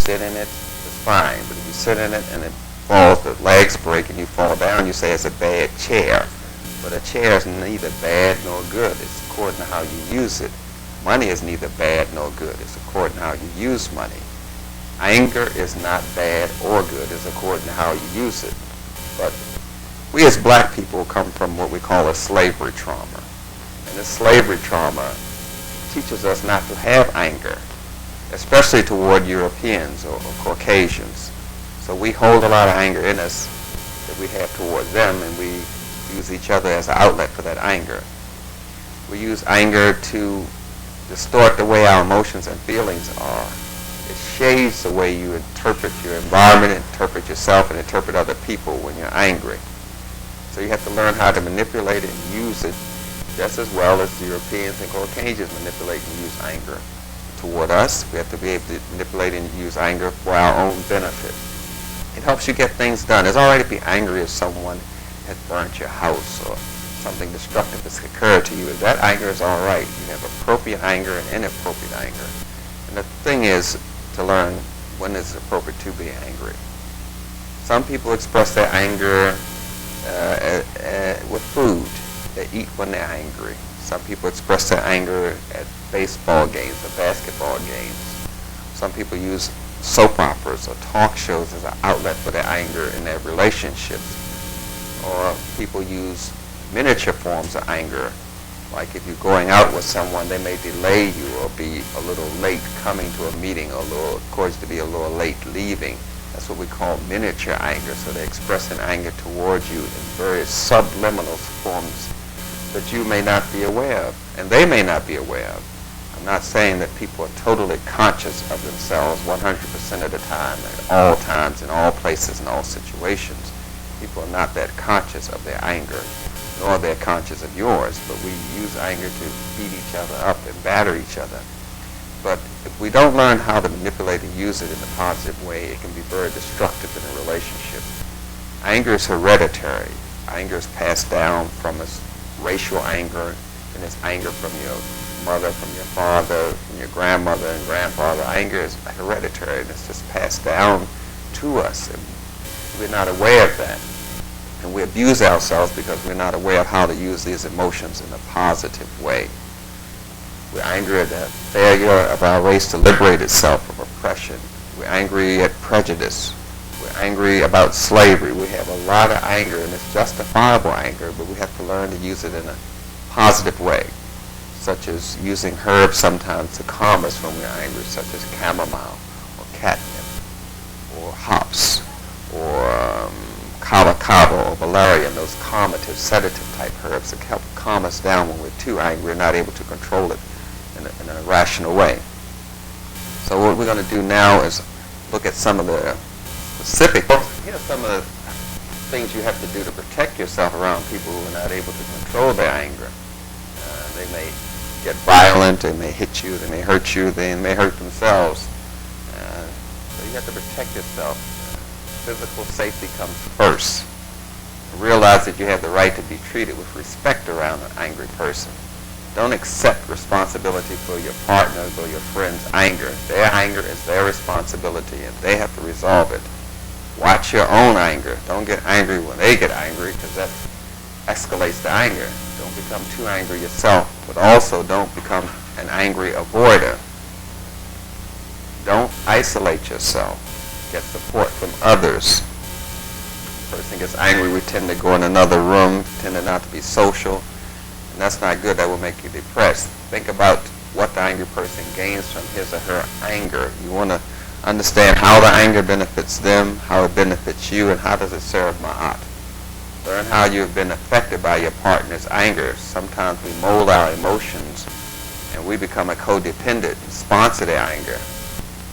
sit in it, it's fine. But if you sit in it and it falls, the legs break and you fall down, you say it's a bad chair. But a chair is neither bad nor good. It's according to how you use it. Money is neither bad nor good. It's according to how you use money. Anger is not bad or good. It's according to how you use it. But we as black people come from what we call a slavery trauma. And this slavery trauma teaches us not to have anger, especially toward Europeans or Caucasians. So we hold a lot of anger in us that we have toward them, and we use each other as an outlet for that anger. We use anger to distort the way our emotions and feelings are. It shades the way you interpret your environment, interpret yourself, and interpret other people when you're angry. So you have to learn how to manipulate it and use it just as well as the Europeans and Caucasians manipulate and use anger toward us. We have to be able to manipulate and use anger for our own benefit. It helps you get things done. It's all right to be angry if someone has burnt your house or something destructive has occurred to you. That anger is all right. You have appropriate anger and inappropriate anger. And the thing is to learn when it's appropriate to be angry. Some people express their anger with food. They eat when they're angry. Some people express their anger at baseball games or basketball games. Some people use soap operas or talk shows as an outlet for their anger in their relationships. Or people use miniature forms of anger. Like if you're going out with someone, they may delay you or be a little late coming to a meeting, or cause to be a little late leaving. That's what we call miniature anger. So they're expressing anger towards you in very subliminal forms that you may not be aware of, and they may not be aware of. I'm not saying that people are totally conscious of themselves 100% of the time, at all times, in all places, in all situations. People are not that conscious of their anger, nor they're conscious of yours, but we use anger to beat each other up and batter each other. But if we don't learn how to manipulate and use it in a positive way, it can be very destructive in a relationship. Anger is hereditary. Anger is passed down from us. Racial anger, and it's anger from your mother, from your father, from your grandmother and grandfather. Anger is hereditary, and it's just passed down to us, and we're not aware of that. And we abuse ourselves because we're not aware of how to use these emotions in a positive way. We're angry at the failure of our race to liberate itself from oppression. We're angry at prejudice. We're angry about slavery. We have a lot of anger, and it's justifiable anger, but we have to learn to use it in a positive way, such as using herbs sometimes to calm us when we're angry, such as chamomile or catnip or hops or kava kava or valerian, those calmative, sedative type herbs that help calm us down when we're too angry. We're not able to control it in a rational way. So what we're going to do now is look at some of the specific. Here are some of the things you have to do to protect yourself around people who are not able to control their anger. They may get violent, they may hit you, they may hurt you, they may hurt themselves. So you have to protect yourself. Physical safety comes first. Realize that you have the right to be treated with respect around an angry person. Don't accept responsibility for your partner's or your friend's anger. Their anger is their responsibility, and they have to resolve it. Watch your own anger. Don't get angry when they get angry, because that escalates the anger. Don't become too angry yourself, but also don't become an angry avoider. Don't isolate yourself. Get support from others. The person gets angry, we tend to go in another room, tend to not to be social, and that's not good. That will make you depressed. Think about what the angry person gains from his or her anger. You want to understand how the anger benefits them, how it benefits you, and how does it serve Ma'at. Learn how you've been affected by your partner's anger. Sometimes we mold our emotions and we become a codependent and sponsor their anger.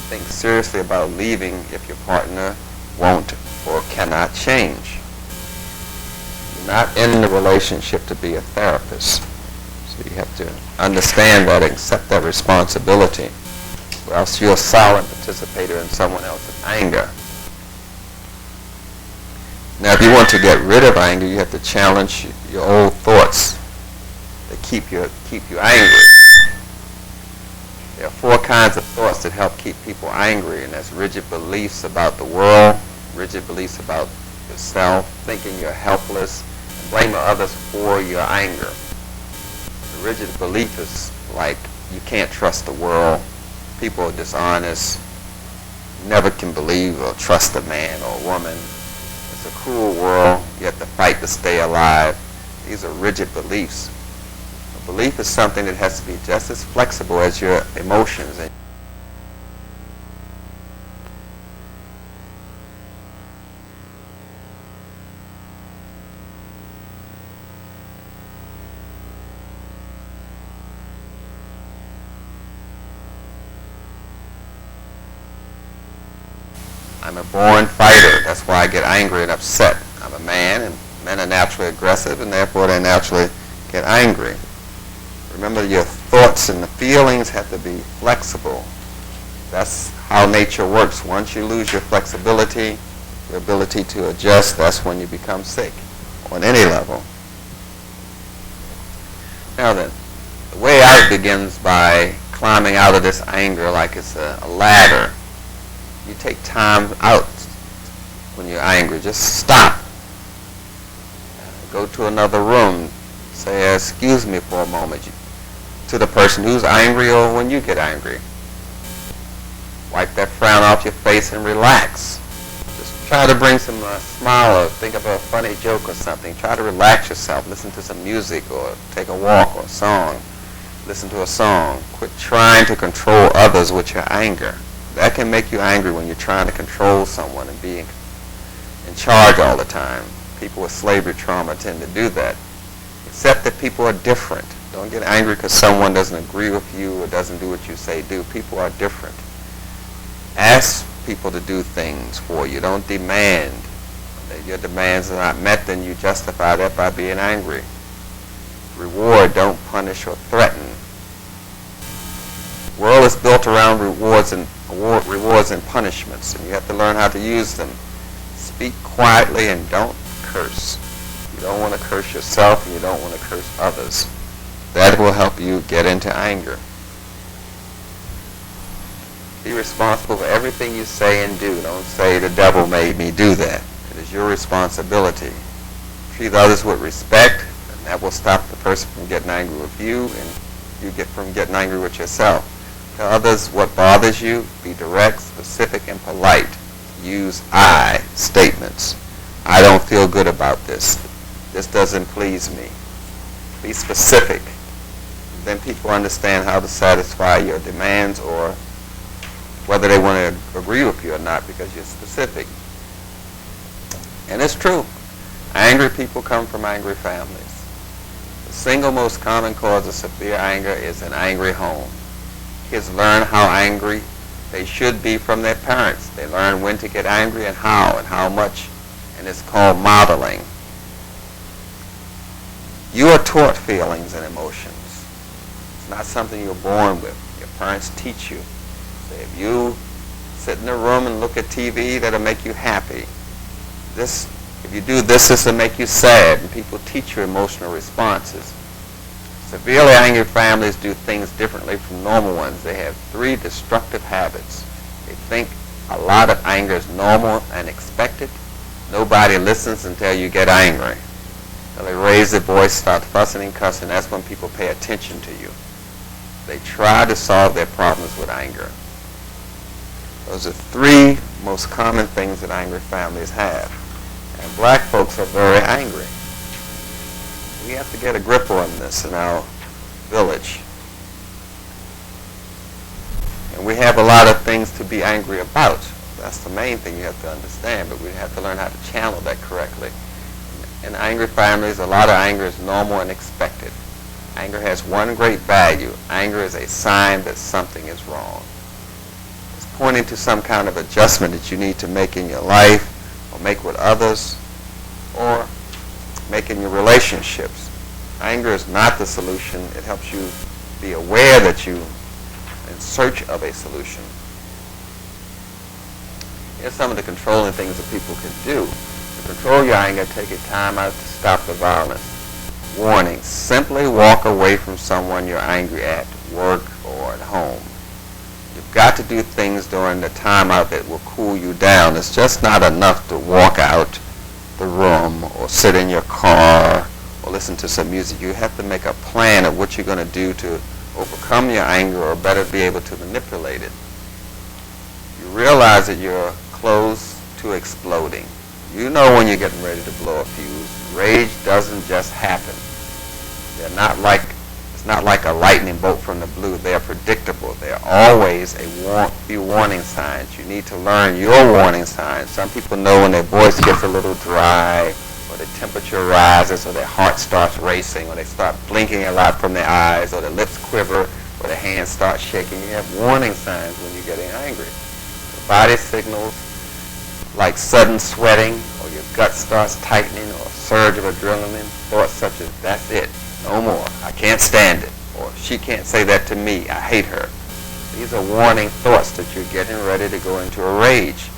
Think seriously about leaving if your partner won't or cannot change. You're not in the relationship to be a therapist. So you have to understand that and accept that responsibility, or else you're a silent participator in someone else's anger. Now, if you want to get rid of anger, you have to challenge your old thoughts that keep you angry. There are four kinds of thoughts that help keep people angry, and that's rigid beliefs about the world, rigid beliefs about yourself, thinking you're helpless, and blaming others for your anger. The rigid belief is like you can't trust the world, people are dishonest, you never can believe or trust a man or a woman. It's a cruel world, you have to fight to stay alive. These are rigid beliefs. A belief is something that has to be just as flexible as your emotions. I'm a born fighter. That's why I get angry and upset. I'm a man, and men are naturally aggressive, and therefore they naturally get angry. Remember, your thoughts and the feelings have to be flexible. That's how nature works. Once you lose your flexibility, your ability to adjust, that's when you become sick on any level. Now then, the way out begins by climbing out of this anger like it's a ladder. You take time out when you're angry. Just stop. Go to another room. Say, excuse me for a moment, to the person who's angry or when you get angry. Wipe that frown off your face and relax. Just try to bring some smile or think of a funny joke or something. Try to relax yourself. Listen to some music or take a walk or a song. Listen to a song. Quit trying to control others with your anger. That can make you angry when you're trying to control someone and be in charge all the time. People with slavery trauma tend to do that. Accept that people are different. Don't get angry because someone doesn't agree with you or doesn't do what you say do. People are different. Ask people to do things for you. Don't demand. If your demands are not met, then you justify that by being angry. Reward, don't punish or threaten. The world is built around rewards and punishments, and you have to learn how to use them. Speak quietly and don't curse. You don't want to curse yourself, and you don't want to curse others. That will help you get into anger. Be responsible for everything you say and do. Don't say the devil made me do that. It is your responsibility. Treat others with respect, and that will stop the person from getting angry with you, and you get from getting angry with yourself. Tell others what bothers you. Be direct, specific, and polite. Use I statements. I don't feel good about this. This doesn't please me. Be specific. Then people understand how to satisfy your demands or whether they want to agree with you or not because you're specific. And it's true. Angry people come from angry families. The single most common cause of severe anger is an angry home. Kids learn how angry they should be from their parents. They learn when to get angry and how much, and it's called modeling. You are taught feelings and emotions. It's not something you're born with. Your parents teach you. So if you sit in a room and look at TV, that'll make you happy. If you do this will make you sad, and people teach you emotional responses. Severely angry families do things differently from normal ones. They have 3 destructive habits. They think a lot of anger is normal and expected. Nobody listens until you get angry. So they raise their voice, start fussing and cussing. That's when people pay attention to you. They try to solve their problems with anger. Those are 3 most common things that angry families have. And black folks are very angry. We have to get a grip on this in our village. And we have a lot of things to be angry about. That's the main thing you have to understand, but we have to learn how to channel that correctly. In angry families, a lot of anger is normal and expected. Anger has one great value. Anger is a sign that something is wrong. It's pointing to some kind of adjustment that you need to make in your life, or make with others, or make in your relationships. Anger is not the solution. It helps you be aware that you're in search of a solution. Here's some of the controlling things that people can do. To control your anger, take a time out to stop the violence. Warning, simply walk away from someone you're angry at, work or at home. You've got to do things during the timeout that will cool you down. It's just not enough to walk out the room or sit in your car or listen to some music. You have to make a plan of what you're going to do to overcome your anger, or better, be able to manipulate it. You realize that you're close to exploding. You know when you're getting ready to blow a fuse. Rage doesn't just happen. It's not like a lightning bolt from the blue. They're predictable. They're always a few warning signs. You need to learn your warning signs. Some people know when their voice gets a little dry, or the temperature rises, or their heart starts racing, or they start blinking a lot from their eyes, or their lips quiver, or their hands start shaking. You have warning signs when you're getting angry. The body signals like sudden sweating, or your gut starts tightening, or a surge of adrenaline. Thoughts such as, that's it, no more, I can't stand it, or she can't say that to me, I hate her. These are warning thoughts that you're getting ready to go into a rage.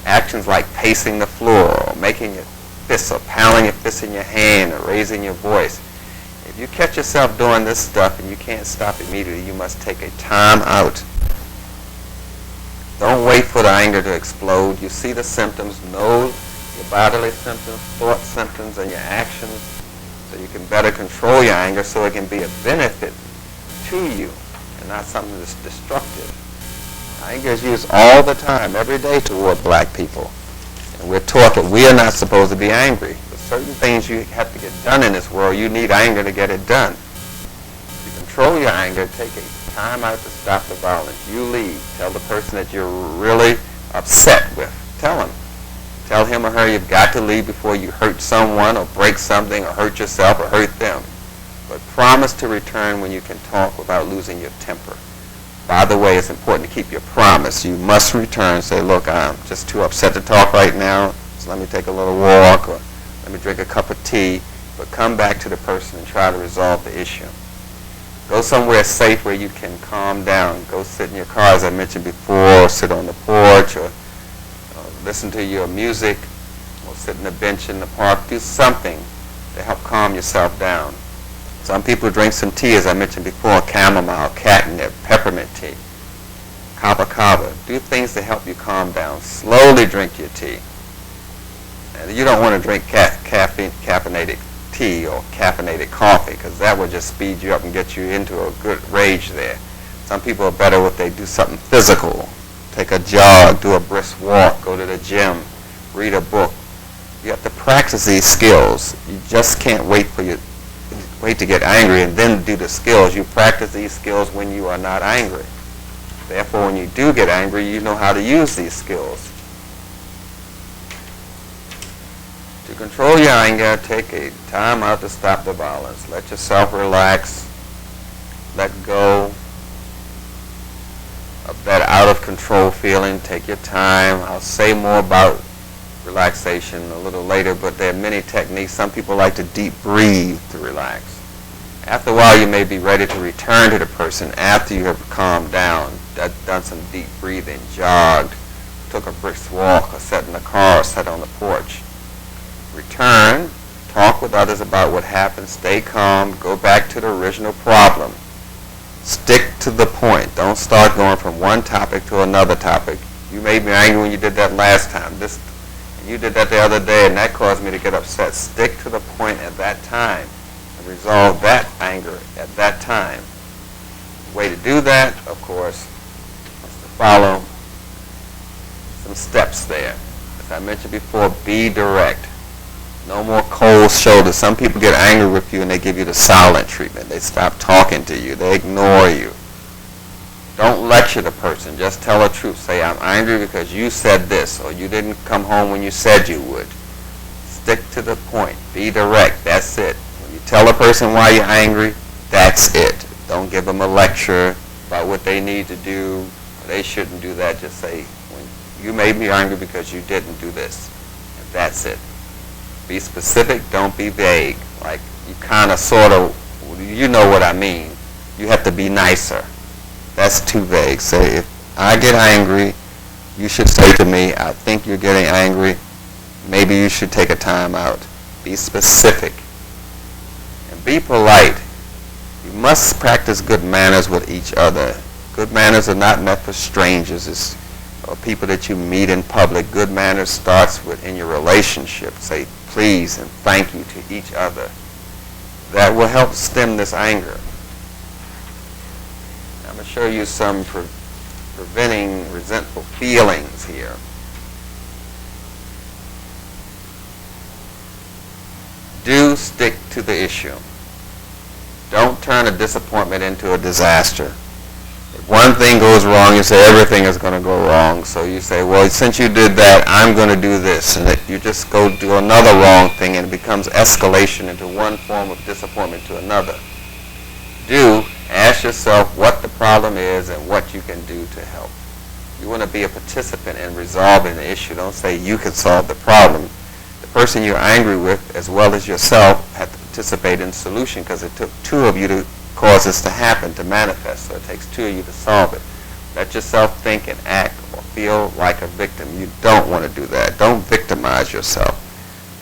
Actions like pacing the floor, or making your fists, or pounding your fists in your hand, or raising your voice. If you catch yourself doing this stuff and you can't stop immediately, you must take a time out. Don't wait for the anger to explode. You see the symptoms, know your bodily symptoms, thought symptoms, and your actions, so you can better control your anger, so it can be a benefit to you and not something that's destructive. Anger is used all the time, every day, toward black people. And we're taught that we are not supposed to be angry. But certain things you have to get done in this world, you need anger to get it done. To control your anger, take a time out to stop the violence. You leave. Tell the person that you're really upset with. Tell him. Tell him or her you've got to leave before you hurt someone, or break something, or hurt yourself, or hurt them. But promise to return when you can talk without losing your temper. By the way, it's important to keep your promise. You must return. Say, look, I'm just too upset to talk right now, so let me take a little walk, or let me drink a cup of tea. But come back to the person and try to resolve the issue. Go somewhere safe where you can calm down. Go sit in your car, as I mentioned before, or sit on the porch, or listen to your music, or sit on a bench in the park. Do something to help calm yourself down. Some people drink some tea, as I mentioned before, chamomile, catnip, peppermint tea, kava kava. Do things to help you calm down. Slowly drink your tea. And you don't want to drink caffeinated tea or caffeinated coffee, because that will just speed you up and get you into a good rage there. Some people are better if they do something physical. Take a jog, do a brisk walk, go to the gym, read a book. You have to practice these skills. You just can't wait to get angry and then do the skills. You practice these skills when you are not angry. Therefore, when you do get angry, you know how to use these skills. To control your anger, take a time out to stop the violence. Let yourself relax. Let go of that out of control feeling. Take your time. I'll say more about relaxation a little later, but there are many techniques. Some people like to deep breathe to relax. After a while, you may be ready to return to the person after you have calmed down, done some deep breathing, jogged, took a brisk walk, or sat in the car, or sat on the porch. Return, talk with others about what happened, stay calm, go back to the original problem. Stick to the point. Don't start going from one topic to another topic. You made me angry when you did that last time. You did that the other day, and that caused me to get upset. Stick to the point at that time and resolve that anger at that time. The way to do that, of course, is to follow some steps there. As I mentioned before, be direct. No more cold shoulders. Some people get angry with you and they give you the silent treatment. They stop talking to you. They ignore you. Don't lecture the person. Just tell the truth. Say, I'm angry because you said this, or you didn't come home when you said you would. Stick to the point. Be direct. That's it. When you tell a person why you're angry, that's it. Don't give them a lecture about what they need to do. Or they shouldn't do that. Just say, you made me angry because you didn't do this. And that's it. Be specific, don't be vague. Like, you kind of, sort of, you know what I mean. You have to be nicer. That's too vague. Say, if I get angry, you should say to me, I think you're getting angry. Maybe you should take a time out. Be specific. And be polite. You must practice good manners with each other. Good manners are not meant for strangers. It's people that you meet in public. Good manners starts in your relationship. Say please and thank you to each other. That will help stem this anger. I'm going to show you some preventing resentful feelings here. Do stick to the issue. Don't turn a disappointment into a disaster. If one thing goes wrong, you say everything is going to go wrong. So you say, well, since you did that, I'm going to do this. And you just go do another wrong thing, and it becomes escalation into one form of disappointment to another. Do ask yourself what the problem is and what you can do to help. You want to be a participant in resolving the issue. Don't say you can solve the problem. The person you're angry with, as well as yourself, have to participate in the solution, because it took two of you to cause this to happen, to manifest. So it takes two of you to solve it. Let yourself think and act or feel like a victim. You don't want to do that. Don't victimize yourself.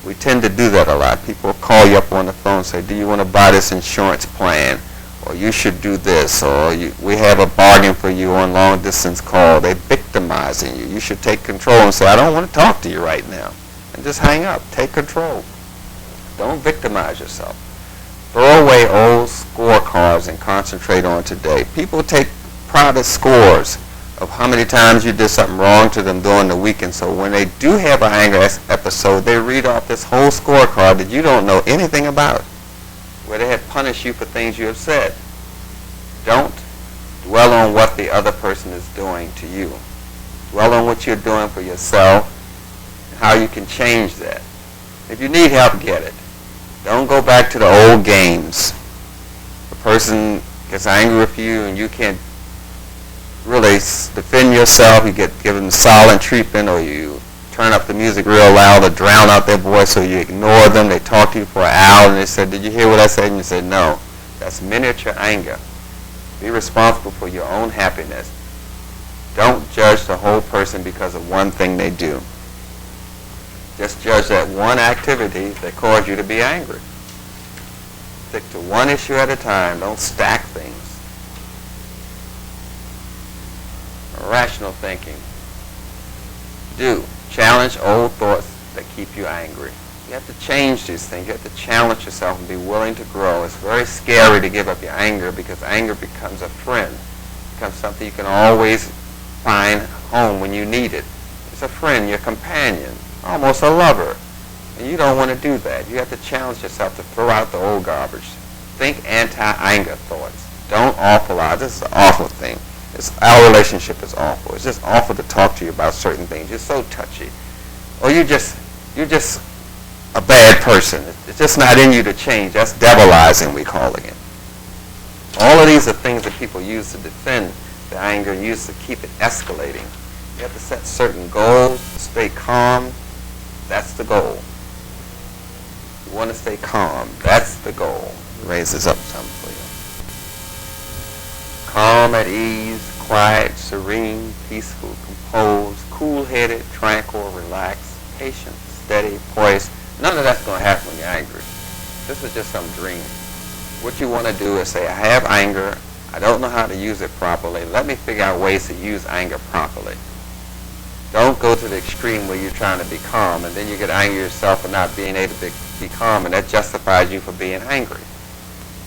We tend to do that a lot. People call you up on the phone and say, do you want to buy this insurance plan? Or you should do this. Or we have a bargain for you on long distance call. They're victimizing you. You should take control and say, I don't want to talk to you right now. And just hang up. Take control. Don't victimize yourself. Throw away old scorecards and concentrate on today. People take private scores of how many times you did something wrong to them during the week, and so when they do have an anger episode, they read off this whole scorecard that you don't know anything about, where they have punished you for things you have said. Don't dwell on what the other person is doing to you. Dwell on what you're doing for yourself and how you can change that. If you need help, get it. Don't go back to the old games. The person gets angry with you and you can't really defend yourself. You get given silent treatment, or you turn up the music real loud or drown out their voice, so you ignore them. They talk to you for an hour and they said, did you hear what I said? And you say, no. That's miniature anger. Be responsible for your own happiness. Don't judge the whole person because of one thing they do. Just judge that one activity that caused you to be angry. Stick to one issue at a time. Don't stack things. Rational thinking. Do. Challenge old thoughts that keep you angry. You have to change these things. You have to challenge yourself and be willing to grow. It's very scary to give up your anger, because anger becomes a friend. It becomes something you can always find home when you need it. It's a friend, your companion, almost a lover. And you don't want to do that. You have to challenge yourself to throw out the old garbage. Think anti-anger thoughts. Don't awfulize. This is an awful thing. Our relationship is awful. It's just awful to talk to you about certain things. You're so touchy. Or you're just a bad person. It's just not in you to change. That's devilizing, we're calling it. All of these are things that people use to defend the anger and use to keep it escalating. You have to set certain goals, stay calm. That's the goal. You want to stay calm. That's the goal. Raise this up some for you. Calm, at ease, quiet, serene, peaceful, composed, cool-headed, tranquil, relaxed, patient, steady, poised. None of that's going to happen when you're angry. This is just some dream. What you want to do is say, I have anger. I don't know how to use it properly. Let me figure out ways to use anger properly. Don't go to the extreme where you're trying to be calm, and then you get angry yourself for not being able to be calm, and that justifies you for being angry.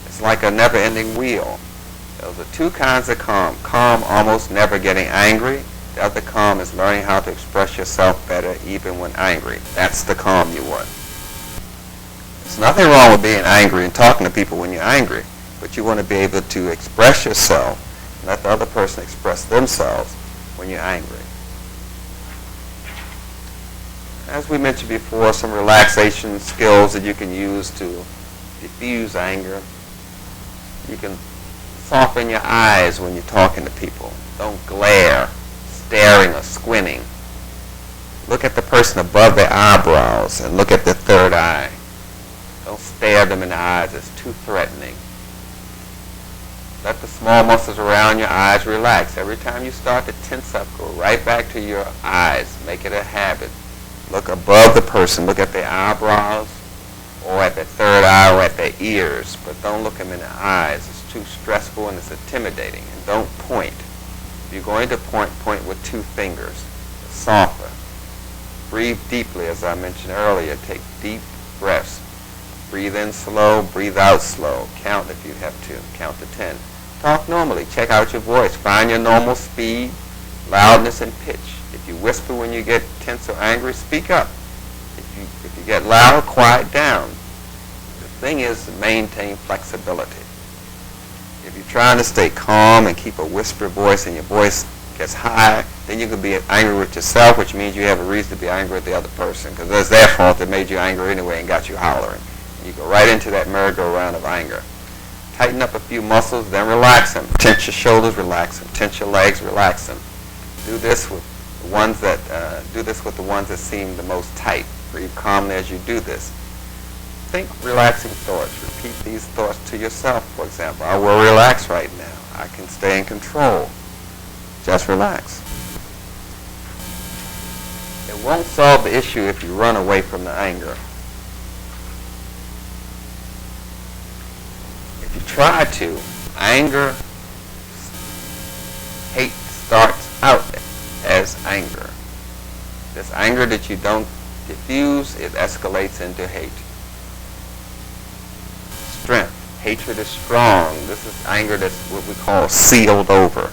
It's like a never-ending wheel. Those are two kinds of calm. Calm, almost never getting angry. The other calm is learning how to express yourself better even when angry. That's the calm you want. There's nothing wrong with being angry and talking to people when you're angry, but you want to be able to express yourself and let the other person express themselves when you're angry. As we mentioned before, some relaxation skills that you can use to diffuse anger. You can soften your eyes when you're talking to people. Don't glare, staring or squinting. Look at the person above their eyebrows and look at their third eye. Don't stare them in the eyes. It's too threatening. Let the small muscles around your eyes relax. Every time you start to tense up, go right back to your eyes. Make it a habit. Look above the person. Look at their eyebrows or at their third eye or at their ears, but don't look them in the eyes. It's too stressful and it's intimidating. And don't point. If you're going to point with 2 fingers. Softer. Breathe deeply, as I mentioned earlier. Take deep breaths. Breathe in slow, breathe out slow. Count if you have to. Count to 10. Talk normally. Check out your voice. Find your normal speed, loudness, and pitch. If you whisper when you get tense or angry, speak up. If you get loud, quiet down. The thing is to maintain flexibility. If you're trying to stay calm and keep a whisper voice and your voice gets high, then you could be angry with yourself, which means you have a reason to be angry with the other person, because it's their fault that made you angry anyway and got you hollering. You go right into that merry-go-round of anger. Tighten up a few muscles, then relax them. Tense your shoulders, relax them. Tense your legs, relax them. Do this with the ones that seem the most tight. Breathe calmly as you do this. Think relaxing thoughts. Repeat these thoughts to yourself. For example, I will relax right now. I can stay in control. Just relax. It won't solve the issue if you run away from the anger. If you try to, hate starts out as anger. This anger that you don't diffuse, it escalates into hate. Strength. Hatred is strong. This is anger that's what we call sealed over.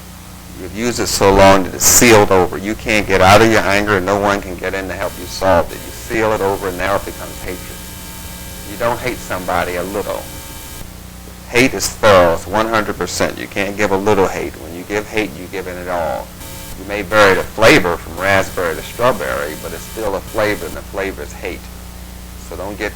You've used it so long that it's sealed over. You can't get out of your anger and no one can get in to help you solve it. You seal it over and now it becomes hatred. You don't hate somebody a little. Hate is thorough. It's 100%. You can't give a little hate. When you give hate, you give it all. You may vary the flavor from raspberry to strawberry, but it's still a flavor, and the flavor is hate. So don't get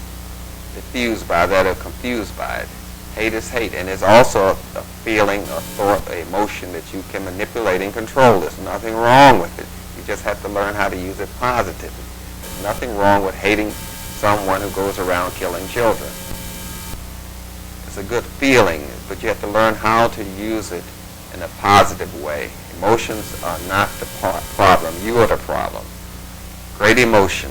confused by that or confused by it. Hate is hate, and it's also a feeling, a thought, an emotion that you can manipulate and control. There's nothing wrong with it. You just have to learn how to use it positively. There's nothing wrong with hating someone who goes around killing children. It's a good feeling, but you have to learn how to use it in a positive way. Emotions are not the problem. You are the problem. Great emotion.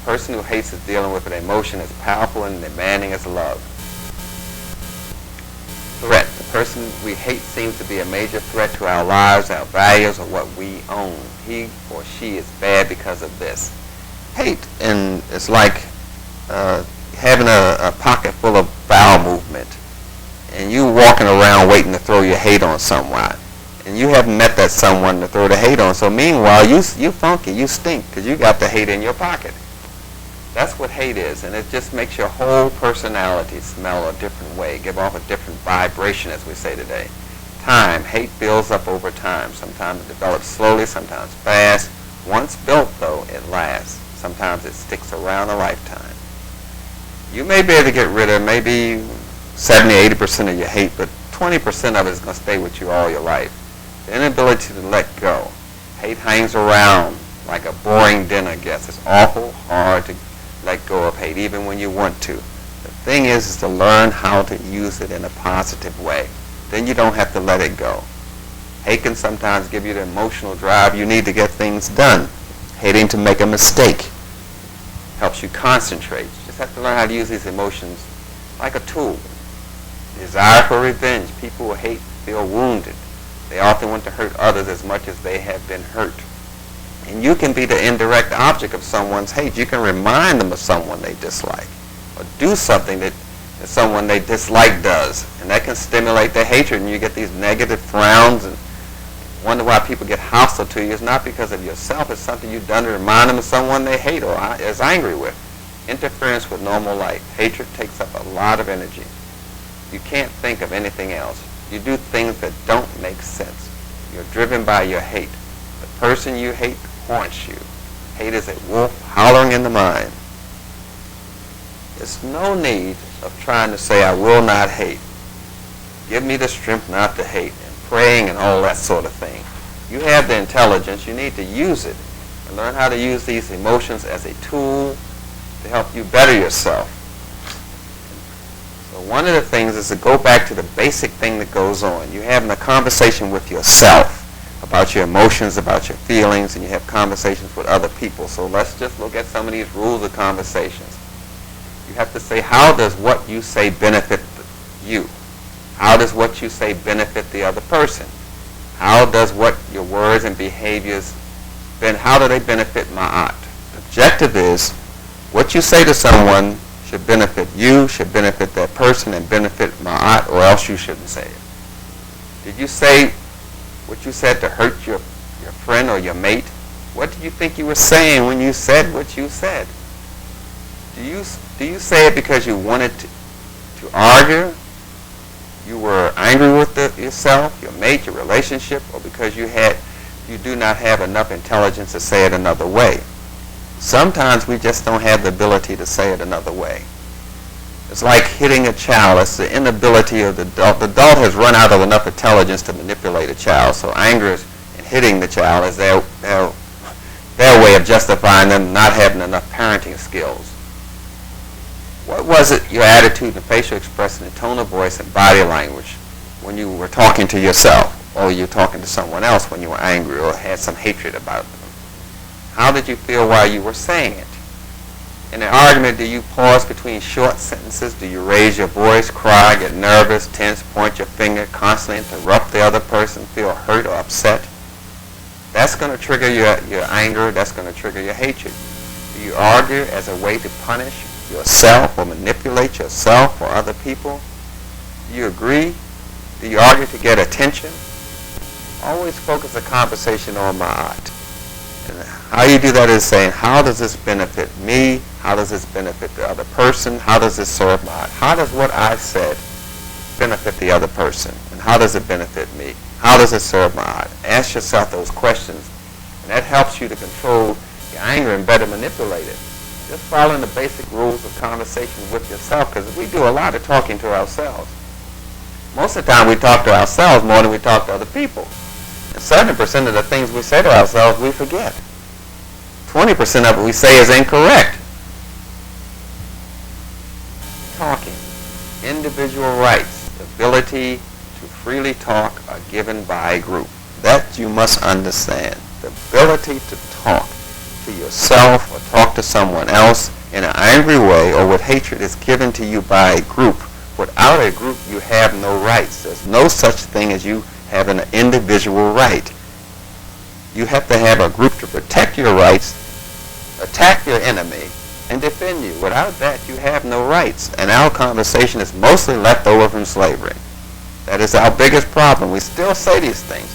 The person who hates is dealing with an emotion as powerful and demanding as love. Threat. The person we hate seems to be a major threat to our lives, our values, or what we own. He or she is bad because of this. Hate, and it's like having a pocket full of bowel movement, and you walking around waiting to throw your hate on someone, and you haven't met that someone to throw the hate on. So meanwhile, you funky, you stink, because you got the hate in your pocket. That's what hate is, and it just makes your whole personality smell a different way, give off a different vibration, as we say today. Time. Hate builds up over time. Sometimes it develops slowly, sometimes fast. Once built, though, it lasts. Sometimes it sticks around a lifetime. You may be able to get rid of maybe 70-80% of your hate, but 20% of it is going to stay with you all your life. The inability to let go. Hate hangs around like a boring dinner guest. It's awful hard to let go of hate, even when you want to. The thing is to learn how to use it in a positive way. Then you don't have to let it go. Hate can sometimes give you the emotional drive you need to get things done. Hating to make a mistake helps you concentrate. You just have to learn how to use these emotions like a tool. Desire for revenge. People who hate feel wounded. They often want to hurt others as much as they have been hurt. And you can be the indirect object of someone's hate. You can remind them of someone they dislike, or do something that someone they dislike does, and that can stimulate their hatred, and you get these negative frowns and wonder why people get hostile to you. It's not because of yourself. It's something you've done to remind them of someone they hate or is angry with. Interference with normal life. Hatred takes up a lot of energy. You can't think of anything else. You do things that don't make sense. You're driven by your hate. The person you hate haunts you. Hate is a wolf howling in the mind. There's no need of trying to say, I will not hate. Give me the strength not to hate, and praying and all that sort of thing. You have the intelligence. You need to use it and learn how to use these emotions as a tool to help you better yourself. So one of the things is to go back to the basic thing that goes on. You're having a conversation with yourself about your emotions, about your feelings, and you have conversations with other people. So let's just look at some of these rules of conversations. You have to say, how does what you say benefit you? How does what you say benefit the other person? How does what your words and behaviors, how do they benefit ma'at? The objective is what you say to someone should benefit you, should benefit that person, and benefit ma'at, or else you shouldn't say it. Did you say what you said to hurt your friend or your mate? What did you think you were saying when you said what you said? Do you say it because you wanted to argue? You were angry with yourself, your mate, your relationship, or because you do not have enough intelligence to say it another way? Sometimes we just don't have the ability to say it another way. It's like hitting a child. It's the inability of the adult. The adult has run out of enough intelligence to manipulate a child, so anger and hitting the child is their way of justifying them not having enough parenting skills. What was it, your attitude and facial expression and tone of voice and body language when you were talking to yourself, or you were talking to someone else when you were angry or had some hatred about them? How did you feel while you were saying it? In an argument, do you pause between short sentences? Do you raise your voice, cry, get nervous, tense, point your finger, constantly interrupt the other person, feel hurt or upset? That's going to trigger your anger. That's going to trigger your hatred. Do you argue as a way to punish yourself or manipulate yourself or other people? Do you agree? Do you argue to get attention? Always focus the conversation on ma'at. And how you do that is saying, how does this benefit me? How does this benefit the other person? How does this serve ma'at? How does what I said benefit the other person? And how does it benefit me? How does it serve ma'at? Ask yourself those questions, and that helps you to control your anger and better manipulate it. Just following the basic rules of conversation with yourself, because we do a lot of talking to ourselves. Most of the time we talk to ourselves more than we talk to other people. And 70% of the things we say to ourselves we forget. 20% of it we say is incorrect. Talking. Individual rights, the ability to freely talk are given by a group. That you must understand. The ability to talk to yourself or talk to someone else in an angry way or with hatred is given to you by a group. Without a group, you have no rights. There's no such thing as you have an individual right. You have to have a group to protect your rights, attack your enemy, and defend you. Without that, you have no rights. And our conversation is mostly left over from slavery. That is our biggest problem. We still say these things.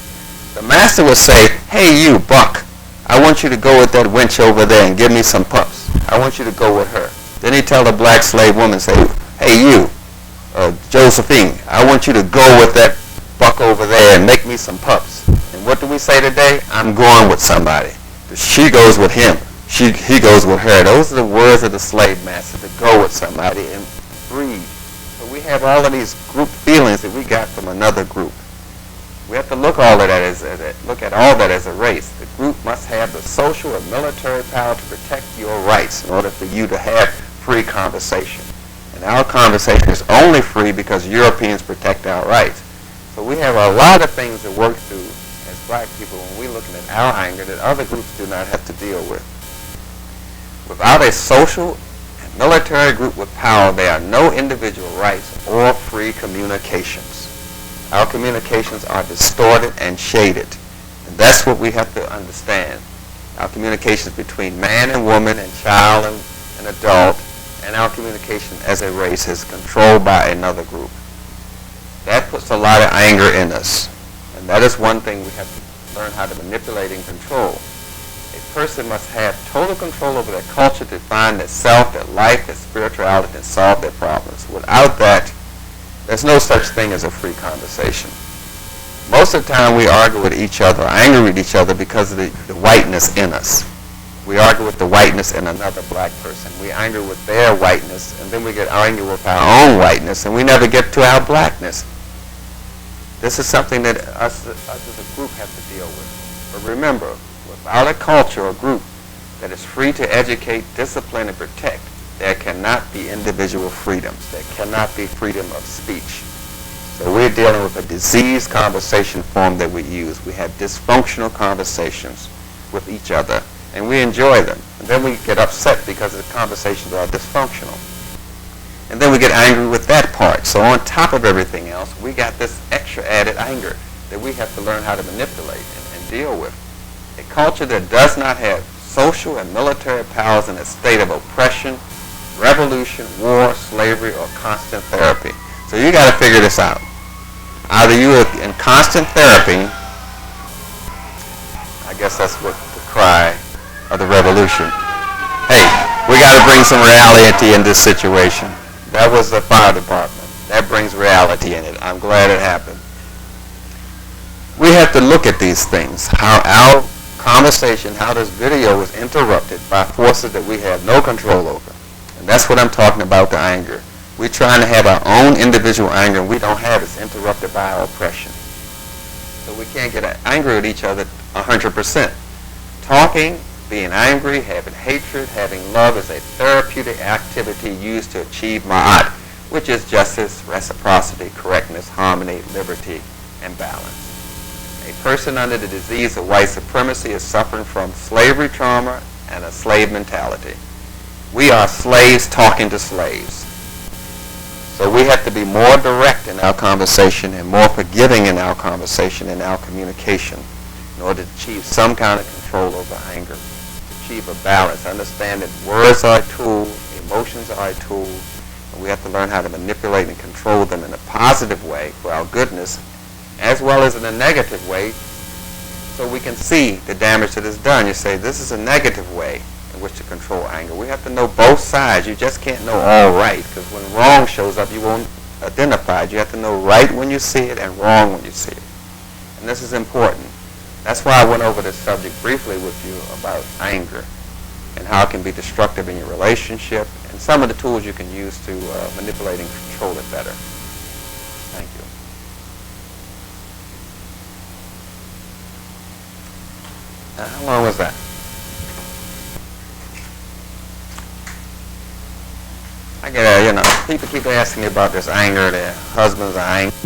The master would say, hey you, Buck, I want you to go with that wench over there and give me some pups. I want you to go with her. Then he'd tell the black slave woman, say, hey you, Josephine, I want you to go with that Buck over there and make me some pups. And what do we say today? I'm going with somebody. She goes with him. He goes with her. Those are the words of the slave master, to go with somebody and breed. So we have all of these group feelings that we got from another group. We have to look at all that as a race. The group must have the social or military power to protect your rights in order for you to have free conversation. And our conversation is only free because Europeans protect our rights. So we have a lot of things to work through as black people when we're looking at our anger that other groups do not have to deal with. Without a social and military group with power, there are no individual rights or free communications. Our communications are distorted and shaded. And that's what we have to understand. Our communications between man and woman and child and adult, and our communication as a race is controlled by another group. That puts a lot of anger in us. And that is one thing we have to learn how to manipulate and control. A person must have total control over their culture to find their self, their life, their spirituality, and solve their problems. Without that, there's no such thing as a free conversation. Most of the time we argue with each other, angry with each other because of the whiteness in us. We argue with the whiteness in another black person. We argue with their whiteness, and then we get angry with our own whiteness, and we never get to our blackness. This is something that us as a group have to deal with. But remember, without a culture or group that is free to educate, discipline, and protect, there cannot be individual freedoms. There cannot be freedom of speech. So we're dealing with a diseased conversation form that we use. We have dysfunctional conversations with each other, and we enjoy them. And then we get upset because the conversations are dysfunctional. And then we get angry with that part. So on top of everything else, we got this extra added anger. that we have to learn how to manipulate and deal with. A culture that does not have social and military powers in a state of oppression, revolution, war, slavery, or constant therapy. So you got to figure this out. Either you are in constant therapy, I guess that's what the cry of the revolution. Hey, we got to bring some reality in this situation. That was the fire department. That brings reality in it. I'm glad it happened. We have to look at these things. How our conversation, how this video was interrupted by forces that we have no control over. And that's what I'm talking about, the anger. We're trying to have our own individual anger, and we don't have it. It's interrupted by our oppression. So we can't get angry at each other 100%. Talking, being angry, having hatred, having love is a therapeutic activity used to achieve ma'at, which is justice, reciprocity, correctness, harmony, liberty, and balance. A person under the disease of white supremacy is suffering from slavery trauma and a slave mentality. We are slaves talking to slaves. So we have to be more direct in our conversation and more forgiving in our conversation and our communication in order to achieve some kind of control over anger, to achieve a balance. Understand that words are a tool, emotions are a tool, and we have to learn how to manipulate and control them in a positive way for our goodness, as well as in a negative way, so we can see the damage that is done. You say, this is a negative way in which to control anger. We have to know both sides. You just can't know all right, because when wrong shows up, you won't identify it. You have to know right when you see it and wrong when you see it. And this is important. That's why I went over this subject briefly with you about anger and how it can be destructive in your relationship and some of the tools you can use to manipulate and control it better. Thank you. How long was that? I get, people keep asking me about this anger, their husbands are angry.